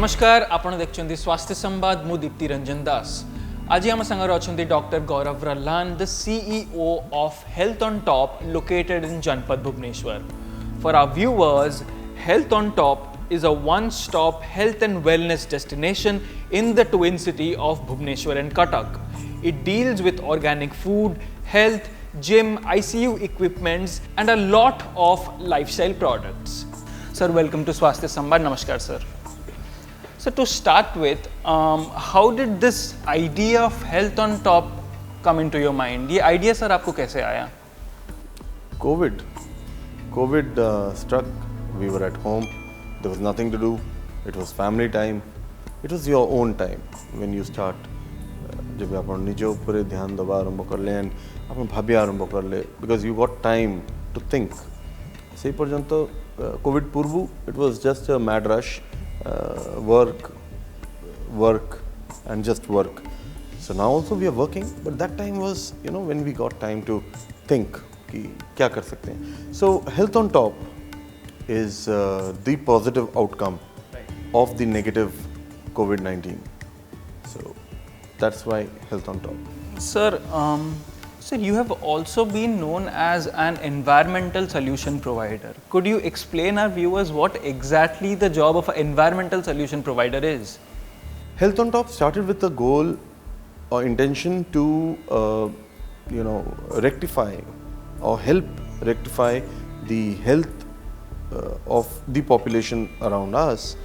नमस्कार, आपण देखुछन्ति स्वास्थ्य संवाद मु दीप्ति रंजन दास। आज आम संगे अच्छा doctor Gaurav Ralhan, the CEO of Health on Top, located in Janpad, Bhubaneswar. For our viewers, Health on Top is a one-stop health and wellness destination in the twin city of Bhubaneswar and Kanak. It deals with organic food, health, gym, ICU equipments and a lot of lifestyle products. Sir, welcome to Swasthya Sambad. Namaskar, sir. So to start with, how did this idea of health on top come into your mind? ये idea sir आपको कैसे आया? COVID struck. We were at home. There was nothing to do. It was family time. It was your own time when you start. जब आप निजे ऊपर ध्यान दबा आरंभ कर ले and आप भाभी आरंभ कर ले because you got time to think. सही पर्यंत COVID पूर्व it was just a mad rush. Work and just work. So now also we are working, but that time was, when we got time to think कि क्या कर सकते हैं. So health on top is the positive outcome of the negative COVID-19. So that's why health on top. Sir, you have also been known as an environmental solution provider. Could you explain our viewers what exactly the job of an environmental solution provider is? Health on Top started with the goal or intention to, rectify or help rectify the health of the population around us,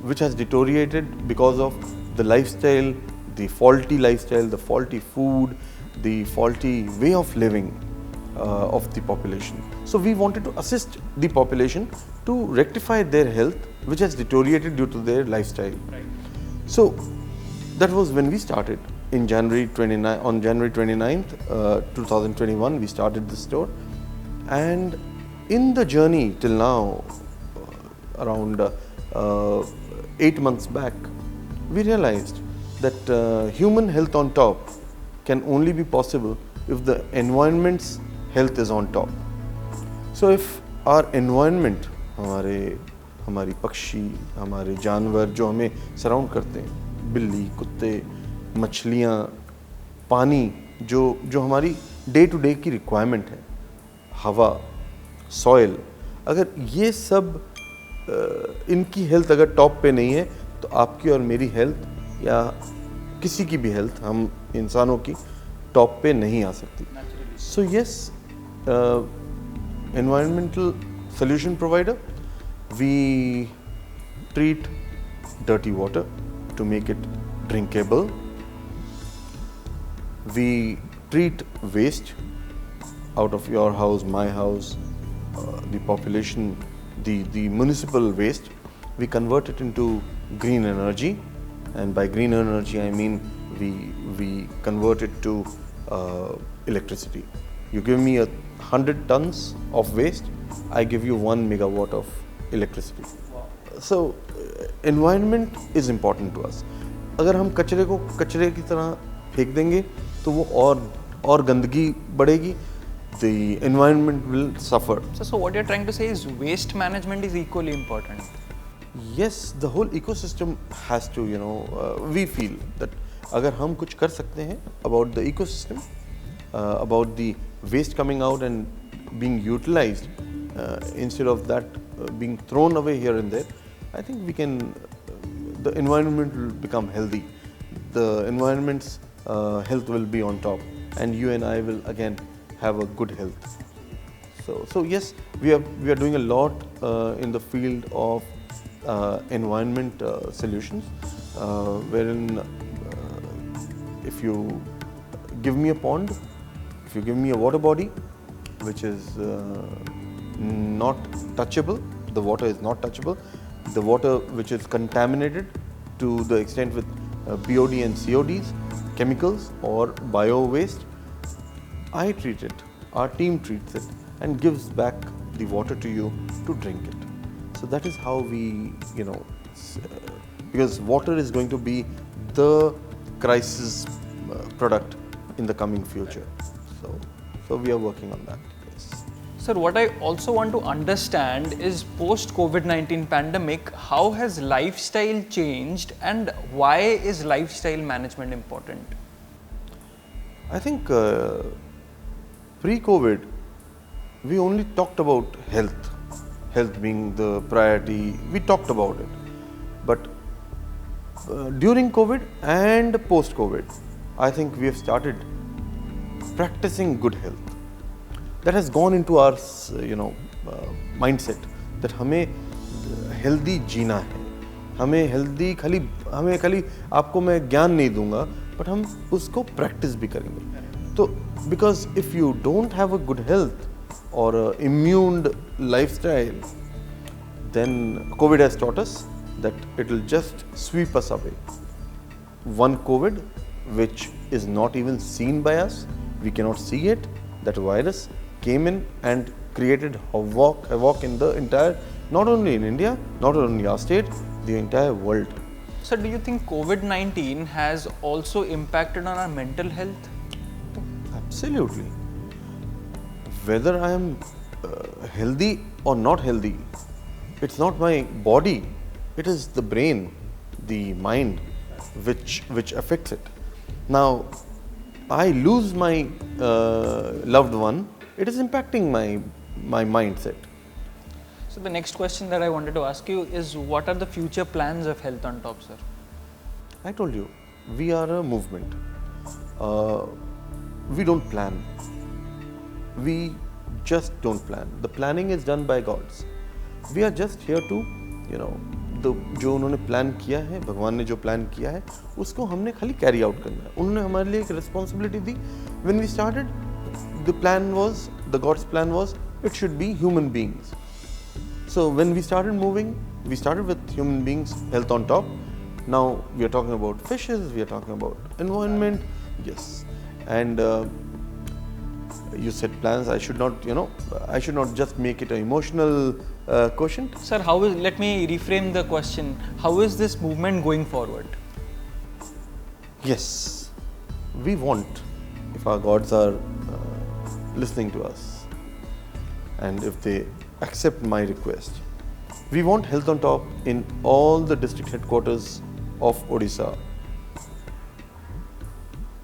which has deteriorated because of the lifestyle, the faulty food, the faulty way of living of the population. So we wanted to assist the population to rectify their health, which has deteriorated due to their lifestyle. Right. So that was when we started in January 29th, 2021. We started the store, and in the journey till now, around 8 months back, we realized that human health on top can only be possible if the environment's health is on top. So if our environment, हमारी पक्षी, हमारे जानवर जो हमें surround करते हैं, बिल्ली, कुत्ते, मछलियाँ, पानी, जो हमारी डे टू डे की रिक्वायरमेंट है, हवा, सॉइल, अगर ये सब इनकी हेल्थ अगर टॉप पे नहीं है तो आपकी और मेरी हेल्थ या किसी की भी हेल्थ, हम इंसानों की टॉप पे नहीं आ सकती. So yes, environmental solution provider, we treat dirty water to make it drinkable. We treat waste out of your house, my house, the population, the municipal waste. We convert it into green energy, and by green energy I mean we convert it to electricity. You give me 100 tons of waste, I give you 1 megawatt of electricity. Wow. So environment is important to us. अगर हम कचरे को कचरे की तरह फेंक देंगे तो वो और गंदगी बढ़ेगी. The environment will suffer. So what you're trying to say is waste management is equally important. Yes, the whole ecosystem has to, we feel that अगर हम कुछ कर सकते हैं about the ecosystem, about the waste coming out and being utilized instead of that being thrown away here and there, I think we can, the environment will become healthy. The environment's health will be on top, and you and I will again have a good health. So yes, we are doing a lot in the field of environment solutions, wherein if you give me a pond, if you give me a water body which is not touchable, the water is not touchable, the water which is contaminated to the extent with BOD and CODs, chemicals or bio waste, I treat it, our team treats it and gives back the water to you to drink it. So that is how we, because water is going to be the crisis product in the coming future. So we are working on that. Yes. Sir, what I also want to understand is post COVID-19 pandemic, how has lifestyle changed and why is lifestyle management important? I think pre-COVID, we only talked about health being the priority. We talked about it. But during COVID and post-COVID, I think we have started practicing good health. That has gone into our mindset that हमें healthy जीना है, हमें healthy खाली आपको मैं ज्ञान नहीं दूंगा, but हम उसको practice भी करेंगे. तो because if you don't have a good health or a immune lifestyle, then COVID has taught us that it will just sweep us away. One COVID, which is not even seen by us, we cannot see it, that virus came in and created havoc in the entire, not only in India, not only our state, the entire world. Sir, do you think COVID-19 has also impacted on our mental health? Absolutely. Whether I am healthy or not healthy, it's not my body, it is the brain, the mind, which affects it. Now, I lose my loved one, it is impacting my mindset. So the next question that I wanted to ask you is, what are the future plans of Health on Top, sir? I told you, we are a movement. We don't plan. We just don't plan. The planning is done by gods. We are just here to, जो उन्होंने plan किया है, भगवान ने जो plan किया है, उसको हमने खाली कैरी आउट करना है. उन्होंने हमारे लिए एक responsibility the. When we started, the God's plan was, it should be human beings. So when we started moving, we started with human beings, health on top. Now we are talking about fishes, we are talking about environment, yes. And you said plans. I should not, I should not just make it an emotional quotient. Sir, let me reframe the question. How is this movement going forward? Yes, we want, if our gods are listening to us and if they accept my request, we want Health on Top in all the district headquarters of Odisha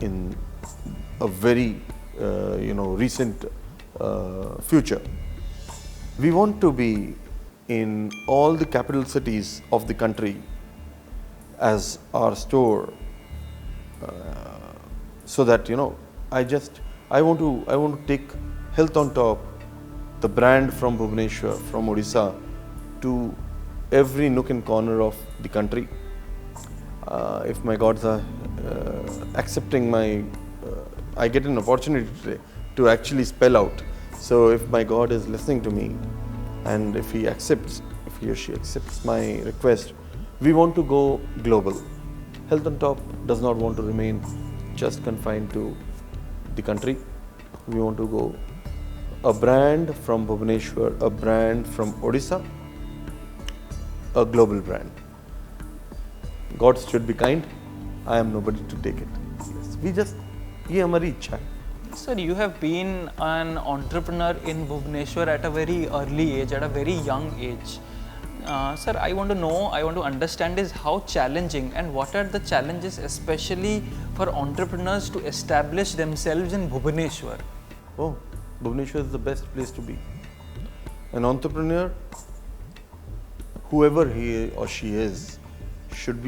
in a very recent future. We want to be in all the capital cities of the country as our store, so that I want to take Health on Top, the brand from Bhubaneswar, from Odisha, to every nook and corner of the country. If my gods are accepting I get an opportunity today to actually spell out. So if my God is listening to me, and if he or she accepts my request, we want to go global. Health on Top does not want to remain just confined to the country. We want to go a brand from Bhubaneswar, a brand from Odisha, a global brand. God should be kind. I am nobody to take it. Yes. ये हमारी इच्छा है. Sir, you have been an entrepreneur in Bhubaneswar at a very early age, at a very young age. Sir, I want to understand is how challenging and what are the challenges especially for entrepreneurs to establish themselves in Bhubaneswar? Oh, Bhubaneswar is the best place to be. An entrepreneur, whoever he or she is, should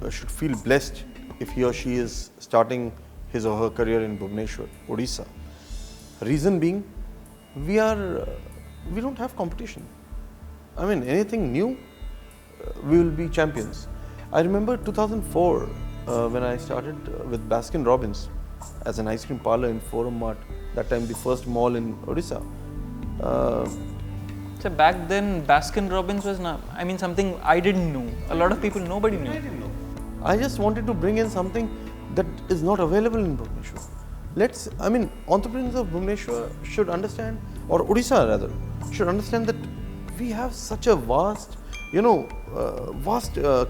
feel blessed if he or she is starting his or her career in Bhubaneswar, Odisha. Reason being, we don't have competition. I mean, anything new, we will be champions. I remember 2004 when I started with Baskin Robbins as an ice cream parlor in Forum Mart. That time, the first mall in Odisha. So back then, Baskin Robbins was something I didn't know. A lot of people, nobody knew. I just wanted to bring in something that is not available in Bhubaneswar. Entrepreneurs of Bhubaneswar should understand, or Odisha rather, should understand that we have such a vast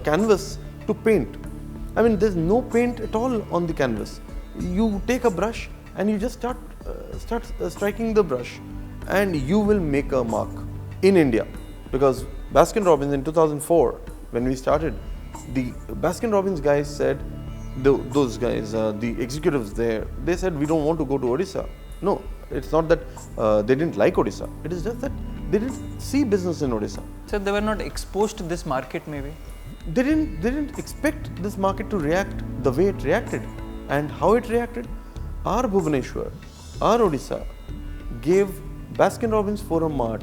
canvas to paint. There's no paint at all on the canvas. You take a brush and you just start striking the brush, and you will make a mark in India. Because Baskin Robbins in 2004, when we started, the Baskin Robbins guys said, those guys, the executives there, they said, we don't want to go to Odisha. No, it's not that they didn't like Odisha. It is just that they didn't see business in Odisha. So they were not exposed to this market maybe? They didn't expect this market to react the way it reacted. And how it reacted? Our Bhubaneswar, our Odisha, gave Baskin Robbins Forum Mart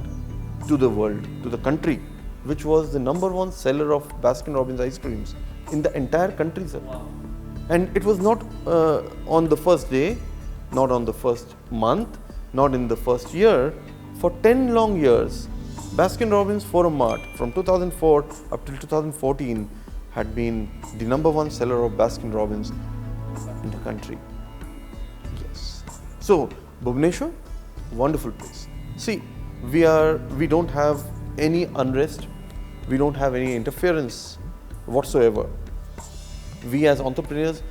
to the world, to the country, which was the #1 seller of Baskin Robbins ice creams in the entire country, sir. Wow. And it was not on the first day, not on the first month, not in the first year. For 10 long years, Baskin Robbins Forum Mart from 2004 up till 2014 had been the #1 seller of Baskin Robbins in the country. Yes. So, Bhubaneswar, wonderful place. See, we don't have any unrest, we don't have any interference whatsoever. We as entrepreneurs,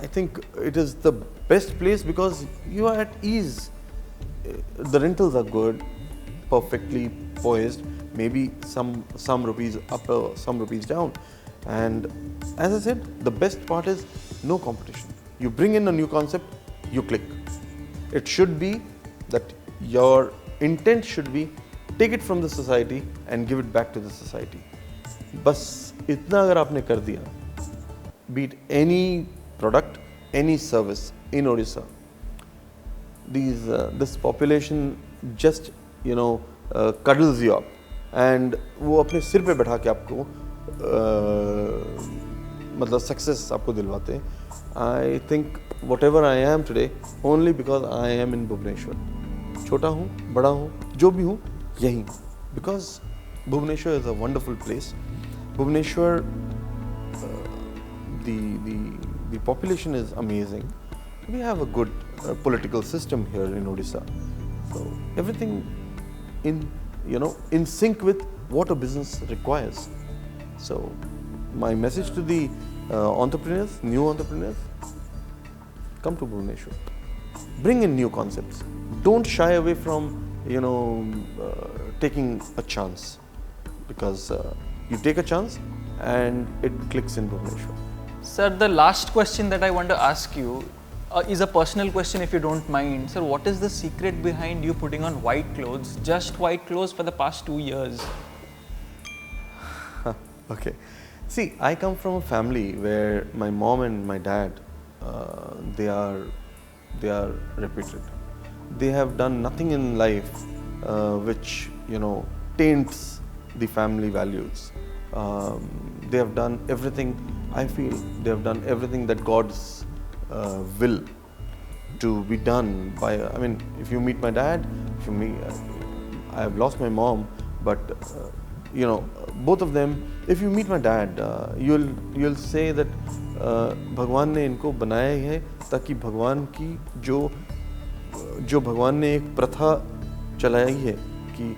I think it is the best place because you are at ease. The rentals are good, perfectly poised, maybe some rupees up, some rupees down. And as I said, the best part is no competition. You bring in a new concept, you click. It should be that your intent should be take it from the society and give it back to the society. बस इतना अगर आपने कर दिया, be it any product, any service in Odisha, this population just cuddles you up and वो अपने सिर पे बैठा के आपको मतलब सक्सेस आपको दिलवाते हैं. I think whatever I am today only because I am in Bhubaneswar. छोटा हूँ, बड़ा हूँ, जो भी हूँ, यहीं. Because Bhubaneswar is a wonderful place. Bhubaneswar, the population is amazing. We have a good political system here in Odisha. So everything in sync with what a business requires. So my message to the entrepreneurs, new entrepreneurs, come to Bhubaneswar. Bring in new concepts. Don't shy away from taking a chance, because you take a chance and it clicks in Bhubaneswar. Sir, the last question that I want to ask you is a personal question, if you don't mind. Sir, what is the secret behind you putting on white clothes, just white clothes, for the past 2 years? Okay. See, I come from a family where my mom and my dad, they are reputed. They have done nothing in life which taints the family values. They have done everything. I feel they have done everything that God's will to be done by. I mean, if you meet my dad, I have lost my mom, but both of them. If you meet my dad, you'll say that भगवान ने इनको बनाया ही है ताकि भगवान की जो भगवान ने एक प्रथा चलाई है कि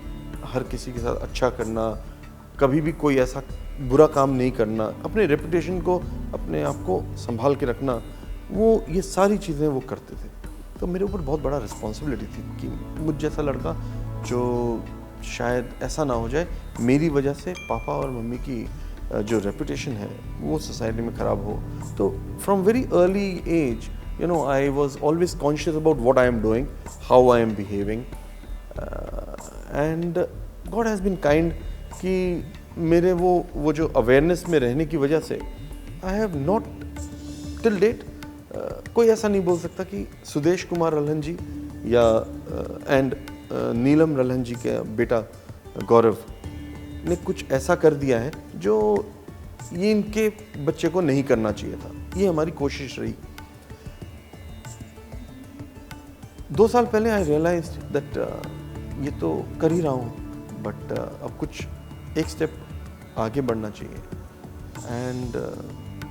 हर किसी के साथ अच्छा करना, कभी भी कोई ऐसा बुरा काम नहीं करना, अपने रेपुटेशन को, अपने आप को संभाल के रखना, वो ये सारी चीज़ें वो करते थे. तो मेरे ऊपर बहुत बड़ा रिस्पॉन्सिबिलिटी थी कि मुझ जैसा लड़का जो शायद ऐसा ना हो जाए मेरी वजह से पापा और मम्मी की जो रेपुटेशन है वो सोसाइटी में ख़राब हो. तो from very early age I was always conscious about what I am doing, how I am behaving, and God has been kind कि मेरे वो जो awareness में रहने की वजह से I have not till date कोई ऐसा नहीं बोल सकता कि सुदेश कुमार रल्हन जी या एंड नीलम रल्हन जी के बेटा गौरव ने कुछ ऐसा कर दिया है जो ये इनके बच्चे को नहीं करना चाहिए था. ये हमारी कोशिश रही. 2 साल पहले आई रियलाइज्ड दैट ये तो कर ही रहा हूँ, बट अब कुछ एक स्टेप आगे बढ़ना चाहिए एंड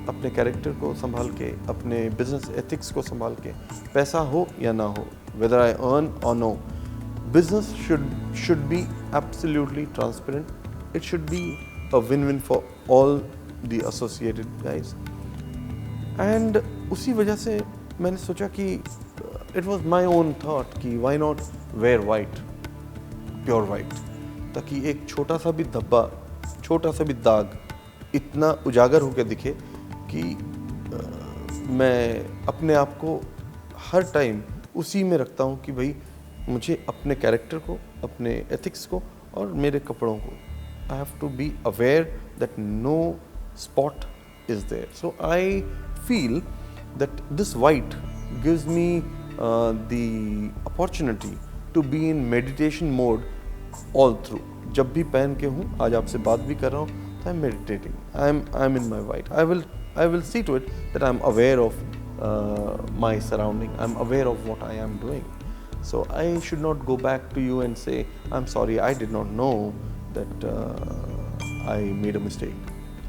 अपने कैरेक्टर को संभाल के, अपने बिजनेस एथिक्स को संभाल के, पैसा हो या ना हो, वेदर आई अर्न और no, business should be absolutely transparent. It should be a win-win for all the associated guys. And उसी वजह से मैंने सोचा कि it was my own thought कि why not wear white, pure white, ताकि एक छोटा सा भी धब्बा, छोटा सा भी दाग इतना उजागर होकर दिखे कि मैं अपने आप को हर टाइम उसी में रखता हूँ कि भाई मुझे अपने कैरेक्टर को, अपने एथिक्स को और मेरे कपड़ों को, I have to be aware that no spot is there. So I feel that this white gives me the opportunity to be in meditation mode all through. जब भी पहन के हूँ, आज आपसे बात भी कर रहा हूँ, तो I'm meditating. I'm in my white. I will see to it that I'm aware of my surrounding. I'm aware of what I am doing. So I should not go back to you and say, I'm sorry, I did not know that I made a mistake.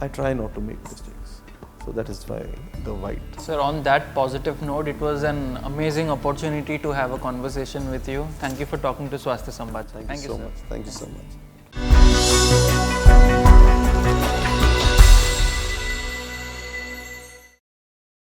I try not to make mistakes. So that is why the white. Sir, on that positive note, it was an amazing opportunity to have a conversation with you. Thank you for talking to Swasthya Sambad. Thank you so much. Thank you so much.